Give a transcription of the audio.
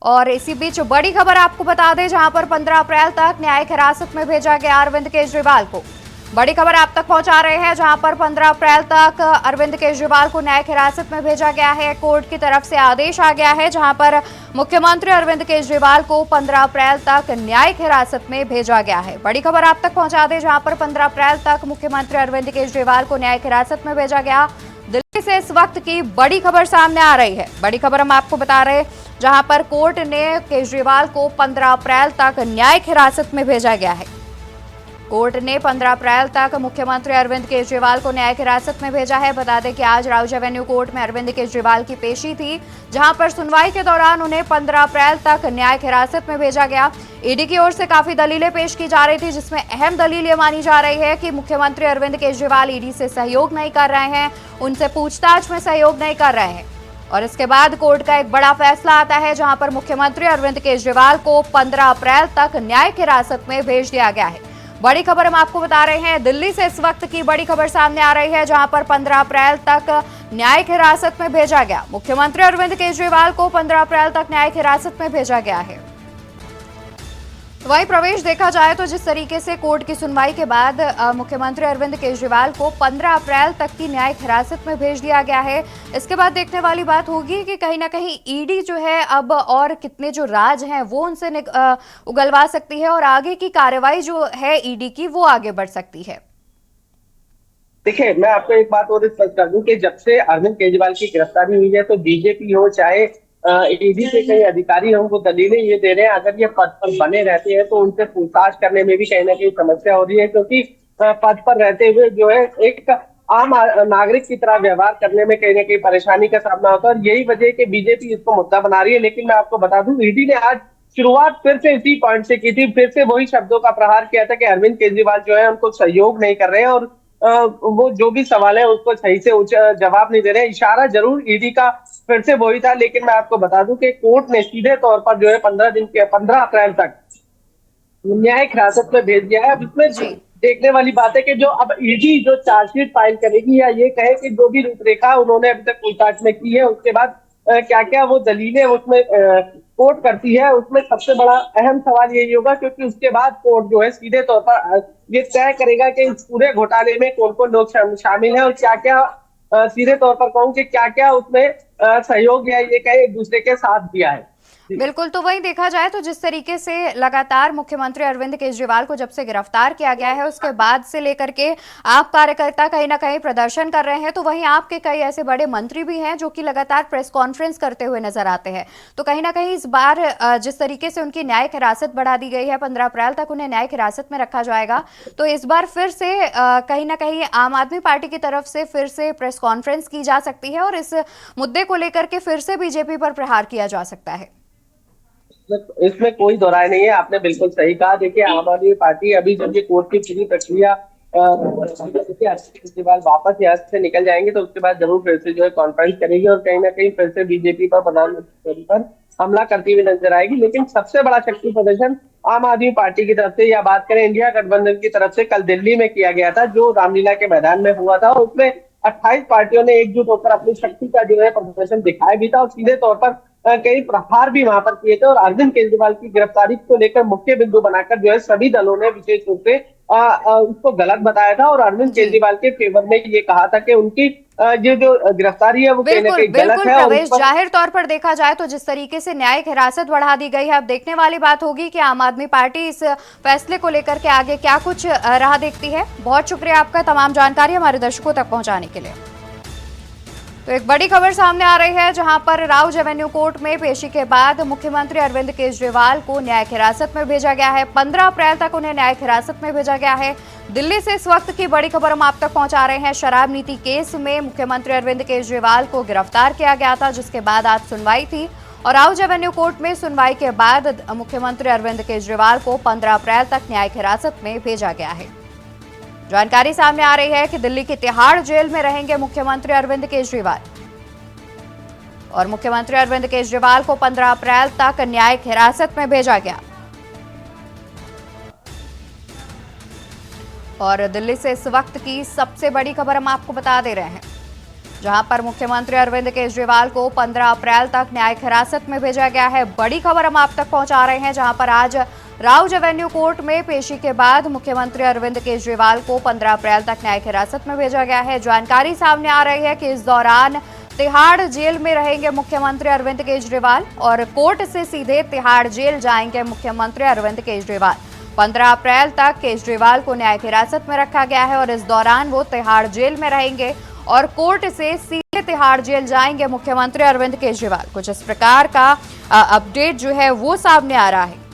और इसी बीच बड़ी खबर आपको बता दें, जहां पर 15 अप्रैल तक न्यायिक हिरासत में भेजा गया अरविंद केजरीवाल को। बड़ी खबर आप तक पहुंचा रहे हैं, जहां पर 15 अप्रैल तक अरविंद केजरीवाल को न्यायिक हिरासत में भेजा गया है। कोर्ट की तरफ से आदेश आ गया है, जहां पर मुख्यमंत्री अरविंद केजरीवाल को 15 अप्रैल तक न्यायिक हिरासत में भेजा गया है। बड़ी खबर आप तक पहुंचा दें, जहां पर 15 अप्रैल तक मुख्यमंत्री अरविंद केजरीवाल को न्यायिक हिरासत में भेजा गया। दिल्ली से इस वक्त की बड़ी खबर सामने आ रही है। बड़ी खबर हम आपको बता रहे हैं, जहां पर कोर्ट ने केजरीवाल को 15 अप्रैल तक न्यायिक हिरासत में भेजा गया है। कोर्ट ने 15 अप्रैल तक मुख्यमंत्री अरविंद केजरीवाल को न्यायिक हिरासत में भेजा है। बता दें कि आज राउज एवेन्यू कोर्ट में अरविंद केजरीवाल की पेशी थी, जहां पर सुनवाई के दौरान उन्हें 15 अप्रैल तक न्यायिक हिरासत में भेजा गया। ईडी की ओर से काफी दलीलें पेश की जा रही थी, जिसमें अहम दलील ये मानी जा रही है कि मुख्यमंत्री अरविंद केजरीवाल ईडी से सहयोग नहीं कर रहे हैं, उनसे पूछताछ में सहयोग नहीं कर रहे हैं। और इसके बाद कोर्ट का एक बड़ा फैसला आता है, जहां पर मुख्यमंत्री अरविंद केजरीवाल को 15 अप्रैल तक न्यायिक हिरासत में भेज दिया गया है। बड़ी खबर हम आपको बता रहे हैं, दिल्ली से इस वक्त की बड़ी खबर सामने आ रही है, जहां पर 15 अप्रैल तक न्यायिक हिरासत में भेजा गया। मुख्यमंत्री अरविंद केजरीवाल को 15 अप्रैल तक न्यायिक हिरासत में भेजा गया है। वहीं प्रवेश देखा जाए तो जिस तरीके से कोर्ट की सुनवाई के बाद मुख्यमंत्री अरविंद केजरीवाल को 15 अप्रैल तक की न्यायिक हिरासत में भेज दिया गया है। इसके बाद देखने वाली बात होगी कि कहीं ना कहीं ईडी जो है अब और कितने जो राज हैं वो उनसे उगलवा सकती है, और आगे की कार्रवाई जो है ईडी की वो आगे बढ़ सकती है। देखिए, मैं आपको एक बात और स्पष्ट कर दूं कि जब से अरविंद केजरीवाल की गिरफ्तारी हुई है तो बीजेपी हो चाहे ईडी के कई अधिकारी हो, वो दलीलें ये दे रहे हैं अगर ये पद पर बने रहते हैं तो उनसे पूछताछ करने में भी कहीं ना कहीं समस्या हो रही है, क्योंकि पद पर रहते हुए जो है एक आम नागरिक की तरह व्यवहार करने में कहीं ना कहीं परेशानी का सामना होता है, और यही वजह है कि बीजेपी इसको मुद्दा बना रही है। लेकिन मैं आपको बता दूं, ईडी ने आज शुरुआत फिर से इसी पॉइंट से की थी, फिर से वही शब्दों का प्रहार किया था कि अरविंद केजरीवाल जो है उनको सहयोग नहीं कर रहे हैं, और वो जो भी सवाल है उसको सही से जवाब नहीं दे रहे हैं। इशारा जरूर ईडी का फिर से वही था, लेकिन मैं आपको बता दूं कि कोर्ट ने सीधे तौर पर जो है 15 अप्रैल तक न्यायिक हिरासत में भेज दिया है। अब इसमें देखने वाली बात है कि जो अब ईडी जो चार्जशीट फाइल करेगी, या ये कहे कि जो भी रूपरेखा उन्होंने अभी तक पूछताछ में की है उसके बाद क्या क्या वो दलीलें उसमें कोर्ट करती है, उसमें सबसे बड़ा अहम सवाल यही होगा, क्योंकि उसके बाद कोर्ट जो है सीधे तौर पर ये तय करेगा कि इस पूरे घोटाले में कौन कौन लोग शामिल हैं, और क्या क्या सीधे तौर पर कहूं कि क्या क्या उसमें सहयोग या ये कहे एक दूसरे के साथ दिया है। बिल्कुल, तो वहीं देखा जाए तो जिस तरीके से लगातार मुख्यमंत्री अरविंद केजरीवाल को जब से गिरफ्तार किया गया है उसके बाद से लेकर के आप कार्यकर्ता कहीं ना कहीं प्रदर्शन कर रहे हैं, तो वहीं आपके कई ऐसे बड़े मंत्री भी हैं जो कि लगातार प्रेस कॉन्फ्रेंस करते हुए नजर आते हैं। तो कहीं ना कहीं इस बार जिस तरीके से उनकी न्यायिक हिरासत बढ़ा दी गई है, 15 अप्रैल तक उन्हें न्यायिक हिरासत में रखा जाएगा, तो इस बार फिर से कहीं ना कहीं आम आदमी पार्टी की तरफ से फिर से प्रेस कॉन्फ्रेंस की जा सकती है और इस मुद्दे को लेकर के फिर से बीजेपी पर प्रहार किया जा सकता है। इसमें कोई दोहराय नहीं है, आपने बिल्कुल सही कहा। देखिए, आम आदमी पार्टी अभी जब ये कोर्ट की पूरी प्रक्रिया केजरीवाल वापस यहाँ से निकल जाएंगे तो उसके बाद जरूर फिर से जो है कॉन्फ्रेंस करेगी, और कहीं ना कहीं फिर से बीजेपी पर, प्रधानमंत्री पर हमला करती हुई नजर आएगी। लेकिन सबसे बड़ा शक्ति प्रदर्शन आम आदमी पार्टी की तरफ से, या बात करें इंडिया गठबंधन की तरफ से, कल दिल्ली में किया गया था, जो रामलीला के मैदान में हुआ था, और उसमें 28 पार्टियों ने एकजुट होकर अपनी शक्ति का जो है प्रदर्शन दिखाया भी था, और सीधे तौर पर कई प्रहार भी वहां पर किए थे। और अरविंद केजरीवाल की गिरफ्तारी को लेकर मुख्य बिंदु बनाकर जो है सभी दलों ने विशेष रूप से उसको गलत बताया था, और अरविंद केजरीवाल के फेवर में ये कहा था कि उनकी ये जो गिरफ्तारी है वो कहीं ना कहीं गलत है। प्रवेश, जाहिर तौर पर देखा जाए तो जिस तरीके से न्यायिक हिरासत बढ़ा दी गई है, अब देखने वाली बात होगी कि आम आदमी पार्टी इस फैसले को लेकर के आगे क्या कुछ राह देखती है। बहुत शुक्रिया आपका तमाम जानकारी हमारे दर्शकों तक पहुंचाने के लिए। तो एक बड़ी खबर सामने आ रही है, जहां पर राउज एवेन्यू कोर्ट में पेशी के बाद मुख्यमंत्री अरविंद केजरीवाल को न्यायिक हिरासत में भेजा गया है। 15 अप्रैल तक उन्हें न्यायिक हिरासत में भेजा गया है। दिल्ली से इस वक्त की बड़ी खबर हम आप तक पहुंचा रहे हैं। शराब नीति केस में मुख्यमंत्री अरविंद केजरीवाल को गिरफ्तार किया गया था, जिसके बाद आज सुनवाई थी, और राउज एवेन्यू कोर्ट में सुनवाई के बाद मुख्यमंत्री अरविंद केजरीवाल को 15 अप्रैल तक न्यायिक हिरासत में भेजा गया है। जानकारी सामने आ रही है कि दिल्ली की तिहाड़ जेल में रहेंगे मुख्यमंत्री अरविंद केजरीवाल, और मुख्यमंत्री अरविंद केजरीवाल को 15 अप्रैल तक न्यायिक हिरासत में भेजा गया। और दिल्ली से इस वक्त की सबसे बड़ी खबर हम आपको बता दे रहे हैं, जहां पर मुख्यमंत्री अरविंद केजरीवाल को 15 अप्रैल तक न्यायिक हिरासत में भेजा गया है। बड़ी खबर हम आप तक पहुंचा रहे हैं, जहां पर आज राउज एवेन्यू कोर्ट में पेशी के बाद मुख्यमंत्री अरविंद केजरीवाल को 15 अप्रैल तक न्यायिक हिरासत में भेजा गया है। जानकारी सामने आ रही है कि इस दौरान तिहाड़ जेल में रहेंगे मुख्यमंत्री अरविंद केजरीवाल और कोर्ट से सीधे तिहाड़ जेल जाएंगे मुख्यमंत्री अरविंद केजरीवाल। 15 अप्रैल तक केजरीवाल को न्यायिक हिरासत में रखा गया है और इस दौरान वो तिहाड़ जेल में रहेंगे और कोर्ट से सीधे तिहाड़ जेल जाएंगे मुख्यमंत्री अरविंद केजरीवाल। कुछ इस प्रकार का अपडेट जो है वो सामने आ रहा है।